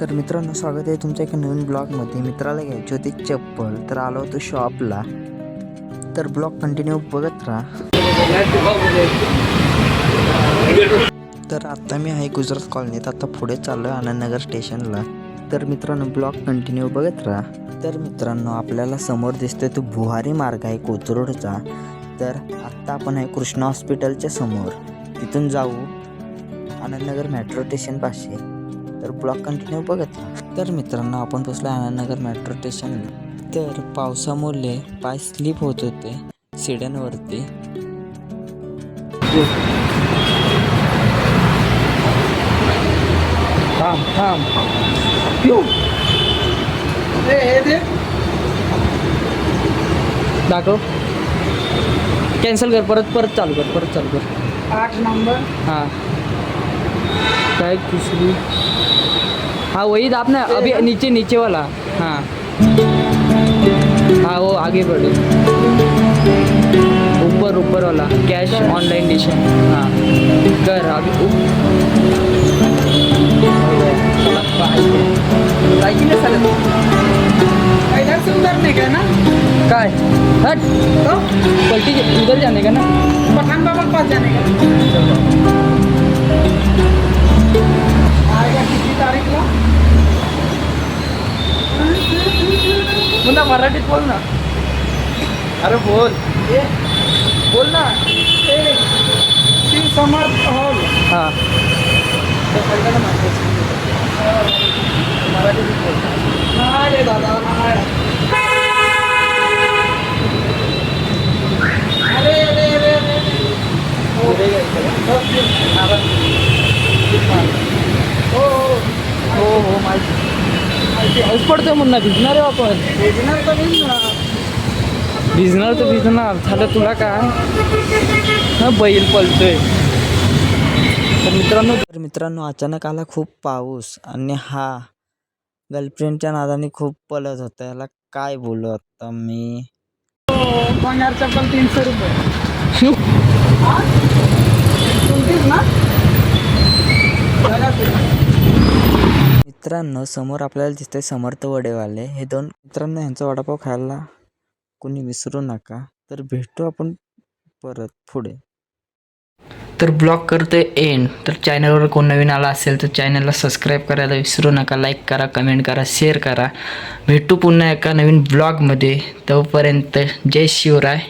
तर मित्रांनो, स्वागत आहे तुमच्या एका नवीन ब्लॉगमध्ये. मित्राला घ्यायची होती चप्पल, तर आलो होतो शॉपला. तर ब्लॉग कंटिन्यू बघत राहा. तर आत्ता मी आहे गुजरात कॉलनीत. आता पुढे चाललो आहे आनंदनगर स्टेशनला. तर मित्रांनो, ब्लॉग कंटिन्यू बघत राहा. तर मित्रांनो, आपल्याला समोर दिसतोय तो भुहारी मार्ग आहे कोथरूडचा. तर आत्ता आपण आहे कृष्णा हॉस्पिटलच्या समोर. तिथून जाऊ आनंदनगर मेट्रो स्टेशनपाशी. तर ब्लॉग कंटिन्यू बघत राहा. तर मित्रांनो, आपण पोचलो आनंदनगर मेट्रो स्टेशनला. तर पावसामुळे पाय स्लिप होत होते शिड्यांवरती. थांब थांब दाखव. कॅन्सल कर, परत चालू कर. 8 नंबर. हाँ टाइप दूसरी. हाँ वही आपने अभी नीचे वाला. हाँ हाँ वो आगे बढ़ो. ऊपर वाला कैश ऑनलाइन डिशन. हाँ कर अभी. इधर से उतरने का ना, काय हट तो पलटी उधर जाने का ना. पठान बाबा के पास जाने का. आएगा कितनी तारीख को? मुन्ना मराठीत बोल ना. अरे बोल ना. शिव समर्थ हॉल. हाँ मराठीत बोल. नाही रे दादा, नाही. अरे हो माहिती. पाऊस पडतोय मुन्ना. भिजणार आहे आपण. भिजणार झालं तुला काय. हा बैल पलतोय. तर मित्रांनो अचानक आला खूप पाऊस आणि हा गर्लफ्रेंडच्या नादाने खूप पलत होता. याला काय बोलू आता मी. बंगार चप्पल 300 रुपये. तुमचीच ना. मित्रांनो, समोर आपल्याला दिसतंय समर्थ वडेवाले. हे दोन मित्रांनो, यांचा वडापाव खायला कोणी विसरू नका. तर भेटू आपण परत पुढे. तर ब्लॉग करतोय एंड. तर चॅनलवर कोण नवीन आला असेल तर चॅनलला सबस्क्राईब करायला विसरू नका. लाईक करा, कमेंट करा, शेअर करा. भेटू पुन्हा एका नवीन ब्लॉगमध्ये. तोपर्यंत जय शिवराय.